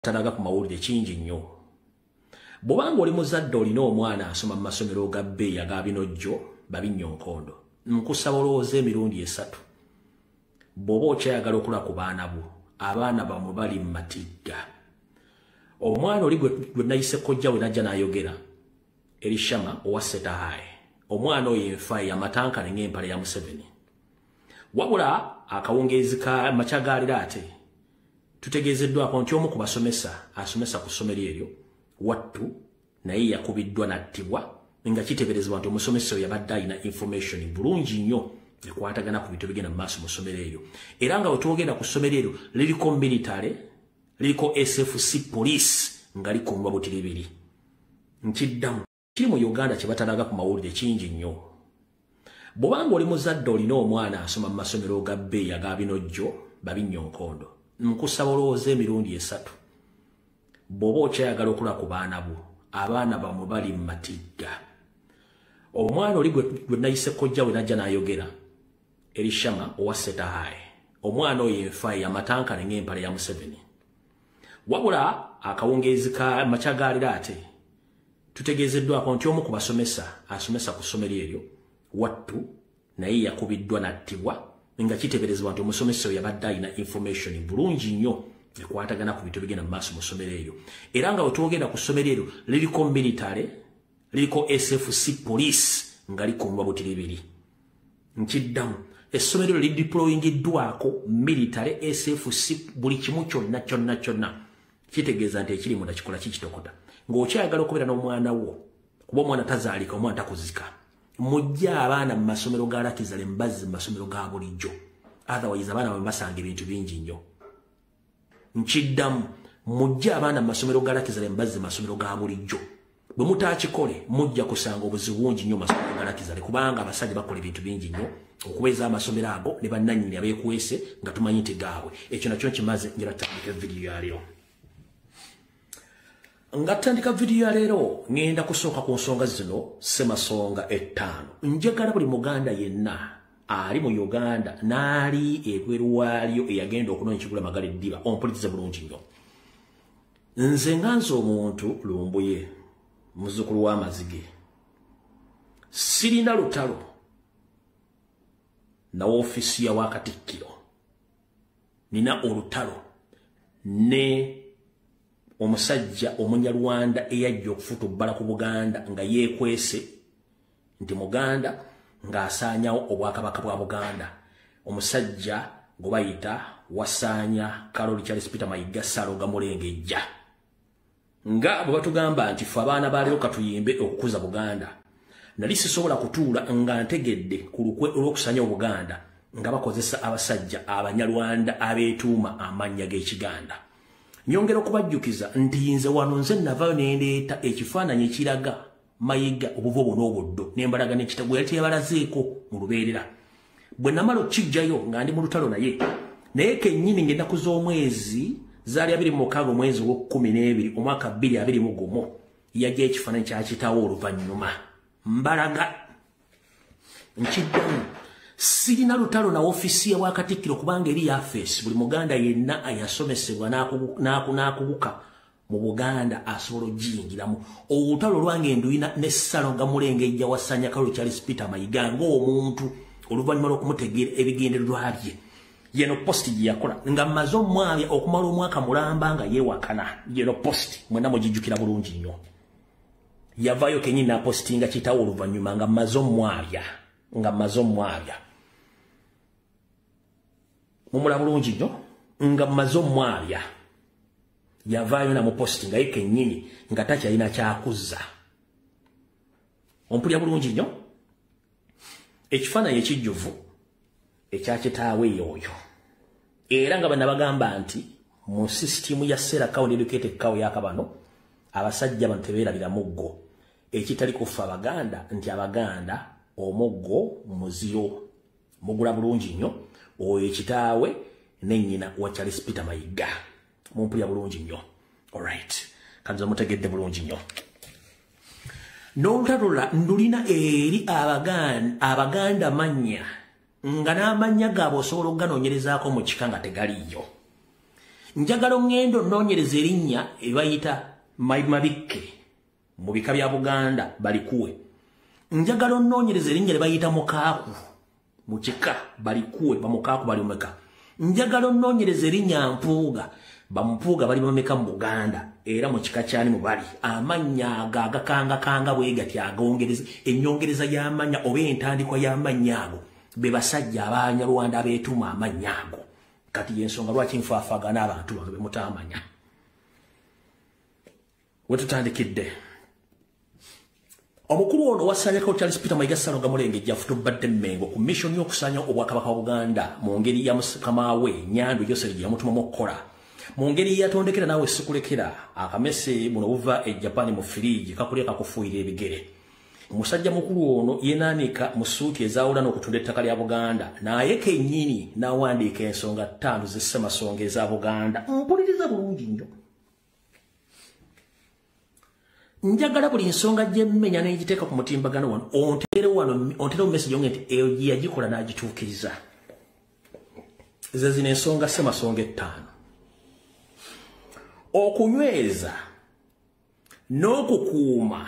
Tanaga ku mawulire kingi nnyo. Bw'obanga oli muzadde olina omwana asoma mu masomero ga bbeeyi aga binojjo babinnyo-nkondo, nkusaba olowooza emirundi 3. Bw'oba okyayagala okula ku baana bo, abaana bammwe bali mu matigga. Omwana oli gwe nayise kojja we najja n'ayogera eri Shama owa Setahaye, omwana oyo enfa amatankane ng'empale ya Museveni. Wabula akawungeezi ka makyagaalira ate tutegeezeddwako nti omu ku basomesa asomesa ku ssomero eryo wattu naye yakubiddwa n'attibwa nga kiteeberezebwa nti omusomesa oyo yabadde alina information bulungi nnyo ekwatagana ku bintu bigenda mu maaso mu ssomero eryo. Era nga we twogenda ku ssomero eryo liriko military, liriko SFC police nga likuumibwa butiribiri. Nkiddamu kiri mu Uganda kye batalaga ku mawulire kingi nnyo. Bw'obanga oli muzadde olina omwana asoma mu masomero ga bbeeyi aga binojjo babinnyo-nkondo, nkusaba olowooza emirundi 3. Bw'oba okyayagala okula ku baana bo, abaana bammwe bali mu matigga. Omwana oli gwe nayise kojja we najja n'ayogera eri Shama owa Setahaye, omwana oyo enfa amatankane ng'empale ya Museveni. Wabula akawungeezi ka makyagaalira ate tutegeezeddwako nti omu ku basomesa asomesa ku ssomero eryo wattu naye yakubiddwa n'attibwa nga kiteeberezebwa nti omusomesa oyo yabadde alina information bulungi nnyo ekwatagana ku bintu bigenda mu maaso mu ssomero eryo. Era nga we twogenda ku ssomero eryo liriko military, liriko SFC police nga likuumibwa butiribiri. Nkiddamu essomero lidiployingiddwako military, SFC, buli kimu kyonna. Kitegeeza nti ekiri munda kikola kikitokota. Ng'okyayagala okubeera n'omwana wo, kuba omwana tazaalika, omwana takuzika, mujja abaana mu masomero ga Lakizale mbazzi mu masomero ga bulijjo. Otherwise abaana bwe basanga ebintu bingi nnyo. Nkiddamu mujja abaana mu masomero ga Lakizale mbazzi mu masomero ga bulijjo. Bwe mutaakikole mujja kusanga obuzibu bungi nnyo mu masomero ga Lakizale, kubanga abasajja bakola ebintu bingi nnyo okubeeza amasomero ago ne bannannyini abeekwese nga tumanyi nti gaabwe. Ekyo nakyo nkimaze njira tutandika vidiyo ya leero. Nga tutandika vidiyo ya leero ngenda kusooka ku nsonga zino ssemasonga 5. Njagala buli Muganda yenna ali mu Uganda n'ali ebweru waalyo eyagenda okunoonya ekigula Magala Eddiba ompulirize bulungi nnyo. Nze nganze omuntu Lumbuye, muzzukulu w'Amazige, sirina lutalo na woofiisi ya Wakatikkiro, nina olutalo ne omusajja Omunyarwanda eyajja okufuta obbala ku Buganda nga yeekwese nti Muganda ng'asaanyawo obwakabaka bwa Buganda. Omusajja gwe bayita Wasaanya Kaloli Charles Peter Mayiga Ssalonga Mulengejja. Nga bwe batugamba nti ffe abaana ba leero katuyimbe okukuza Buganda, nali sisobola kutuula nga ntegedde ku lukwe olw'okusaanya Obuganda nga bakozesa abasajja Abanyarwanda abeetuuma amannya g'Ekiganda. Nyongera okubajjukiza nti nze wano nze navaayo ne ndeeta ekifaananyi ekiraga Mayiga obuvobo n'obuddo n'embalaga n'ekitabo yali teyabalazeeko mu lubeerera. Bwe namala okijjayo nga ndi mu lutalo naye kennyini ng'ennaku z'omwezi zaali 26 omwezi ogw'Okuminebiri omwaka 2021 yajja ekifaananyi kya kitaawo oluvannyuma mbalaga nkiddamu. Sirina lutalo na woofiisi ya Wakatikkiro kubanga eri yafeesi buli Muganda yenna ayasomesebwa n'akuguka mu Buganda asobola ogiyingiramu. Olutalo lwange nduyina ne Ssalonga Mulengejja Wasaanya Kaloli Charles Peter Mayiga ng'omuntu oluvannyuma lw'okumutegeera ebigendererwa bye. Yeno posti gye yakola nga mmaze omwabya okumala omwaka mulamba nga yeewakana. Yeno posti mwenna mugijjukira bulungi nnyo. Yavaayo kennyini n'apostinga kitaawo oluvannyuma nga mmaze omwabya. Mumula bulungi nnyo nga mmaze omwabya. Yavaayo na muposti nga ye kennyini nga takyalina kyakuzza. Ompulya bulungi nnyo. Ekifaananyi ekijjuvu ekya kitaawe oyo. Era nga bana bagamba nti mu sisitimu ya Sera County Educated Cow yakabano abasajja bano tebeerabira muggo. Ekitali kufa Abaganda nti Abaganda omuggo muziro. Mugula bulungi nnyo oyo ekitaawe nennyina wa Charles Peter Mayiga. Mumpulya bulungi nnyo. Alright. Kanza mutegedde bulungi nnyo. N'olutalo ndulina eri Abaganda mannya nga n'amannya gaabwe osobola okuganoonyerezaako mu kika nga tegaliyo. njagala ngendo nonyereza erinnya ebayita mabikke mu bika bya Buganda balikuwe njagala nonyereza erinnya ebayita mukaaku mu kika balikuwe bamukaaku bali omeka njagala nonyereza erinnya mpuuga bampuuga bali omeka mu Buganda era mu kika kyani mu bali amanya agakanga bwegati agongereza ennyongereza y'amanya oba entandikwa y'amanya ago be basajja Abanyarwanda abeetuma amanya ago kati yensonga lwaki nfaafagana abantu bange mutamanya wetutandikidde omukulu ono wasanyako Charles Peter Mayiga Ssaalonga Mulengejja afutubadde Mmengo ku mission y'okusanya obwakabaka wa Buganda mu ngeri ya Mukamawe Nyandu Joseph gye yamutumamu okukola mu ngeri yatondekera naawe sikulekera akamese muno buva e Japan mu firiji kakulya kakufuuyira ebigere Musajja mukulu ono yenaanika mu suuti ezaawula n'okutunda ettaka lya Buganda naye kennyini n'awandiika ensonga 5 z'Ssemasonga eza Buganda mpuliriza bulungi nnyo njagala buli nsonga gye mmenya n'egiteeka ku mutimbagano wano onterewo message yonge nti eyo gye yagikola n'agituukiriza zino ensonga Ssemasonga 5 okunyweza n'okukuuma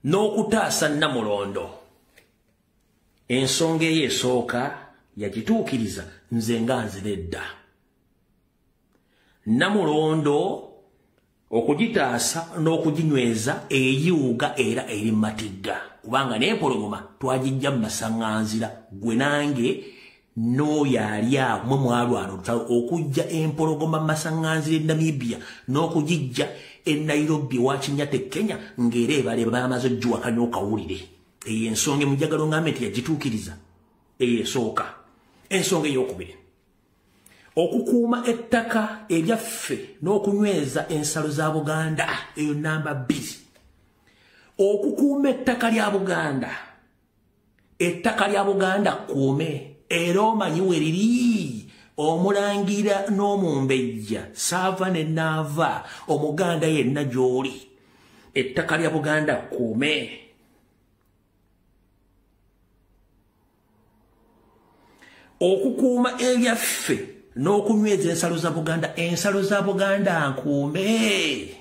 n'okutaasa Namulondo ensonga eyo esooka yagituukiriza nze nga nziredda Namulondo okugitaasa n'okuginyweza eyiwuga era eri Matigga kubanga n'empologoma twagijja mu masaŋŋanzira gwe nange n'oyo ali awo mwe mwalwana olutalo okujja empologoma mu masaŋŋanzira e Namibia n'okugijja e Nairobi wa Kinyate Kenya ng'era ebale bamaze ogiwakanya okawulire eyo ensonga emujagalo ngambe nti yagituukiriza eyo esooka ensonga ey'okubiri okukuuma ettaka ebyaffe n'okunyweza ensalo za Buganda eyo namba 2 okukuuma ettaka lya Buganda kuume era omanyi we liri omulangira n'omumbejja saava ne naava omuganda yenna gy'oli ettaka lya Buganda kuume okukuuma ebyaffe n'okunyweza ensalo za Buganda nkuume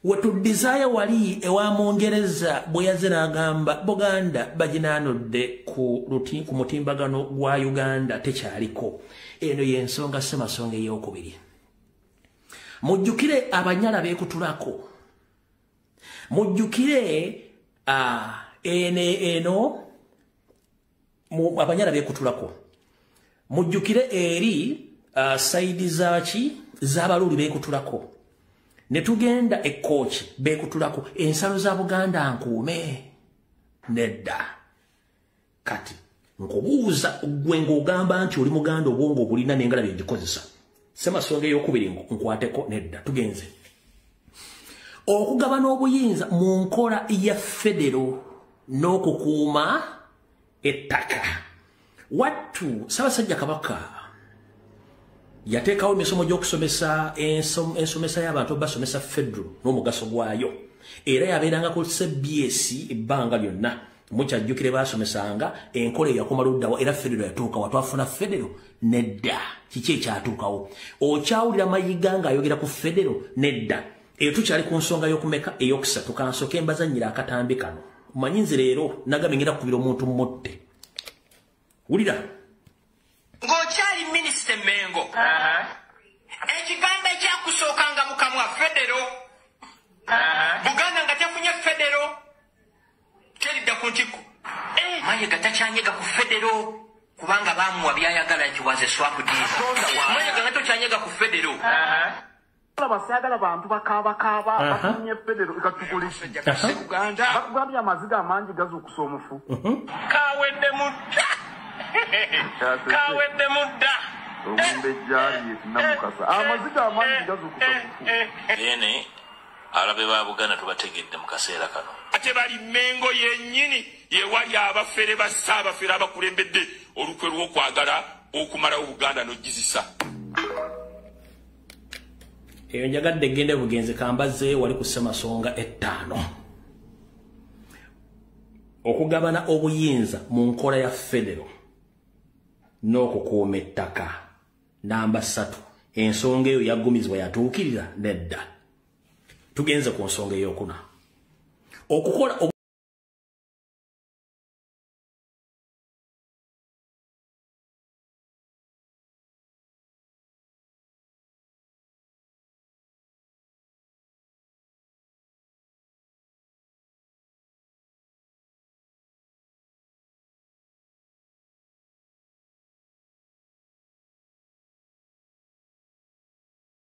wetudizaya wali ewa Mungereza bwe yazze n'agamba Buganda baginaanudde ku mutimbagano gwa Uganda tekyaliko eno y'ensonga Ssemasonga ey'okubiri mujjukire abanyala beekutulako mujjukire abanyala beekutulako mujjukire eri saidi z'abaluuli beekutulako ne tugenda ekkooki beekutulako ensalo za Buganda nkuume nedda kati nkubuuza gwe ng'ogamba nti oli Muganda obwongo obulina n'engala byegikozesa Ssemasonga ey'okubiri nkwateko nedda tugenze okugabana obuyinza mu nkola ya federo n'okukuuma ettaka wattu Ssaabasajja Kabaka yateekawo emisomo gy'okusomesa ensomesa y'abantu basomesa federo n'omugaso gwayo era yabeeranga ku CBS ebbanga lyonna mukyajjukire baasomesanga enkola eyakoma luddawa era federo yatuukawo twafuna federo nedda kiki ekyatuukawo okyawulira Mayiga ng'ayogera ku federo nedda eyo tukyali ku nsonga y'okumeka ey'okusatu kansooka embazannyira akatambi kano mmanyi nze leero nagambengera kubira omuntu mutte wulira ng'okyali minisita Mmengo ekigambo ekyakusookanga mu kamwa federo Buganda nga tefunye federo teridda ku ntikko Mayiga takyanyega ku federo kubanga baamuwa byayagala nti was a swap deal Mayiga nga tokyanyega ku federo abasagala bantu bakaaba bafunye federo ikatukulisha Uganda bakugambye amaziga amangi gazuukusa omufu kawedde mutta kawedde mudda omumbe jali namukasa amaziga amangi gazuukusa omufu yene alabe ba Buganda tubategedde mu kaseera kano ate bali Mmengo yennyini yewali abafere basaabafere abakulembedde olukwe lw'okwagala okumalawo Buganda n'ogizisa eyo njagadde gende bugenze kambaze wali ku Ssemasonga 5 okugabana obuyinza mu nkola ya federo n'okukuuma ettaka Namba 3 ensonga eyo yaggumizibwa yatuukirira nedda. Tugenze ku nsonga ey'okuna okukola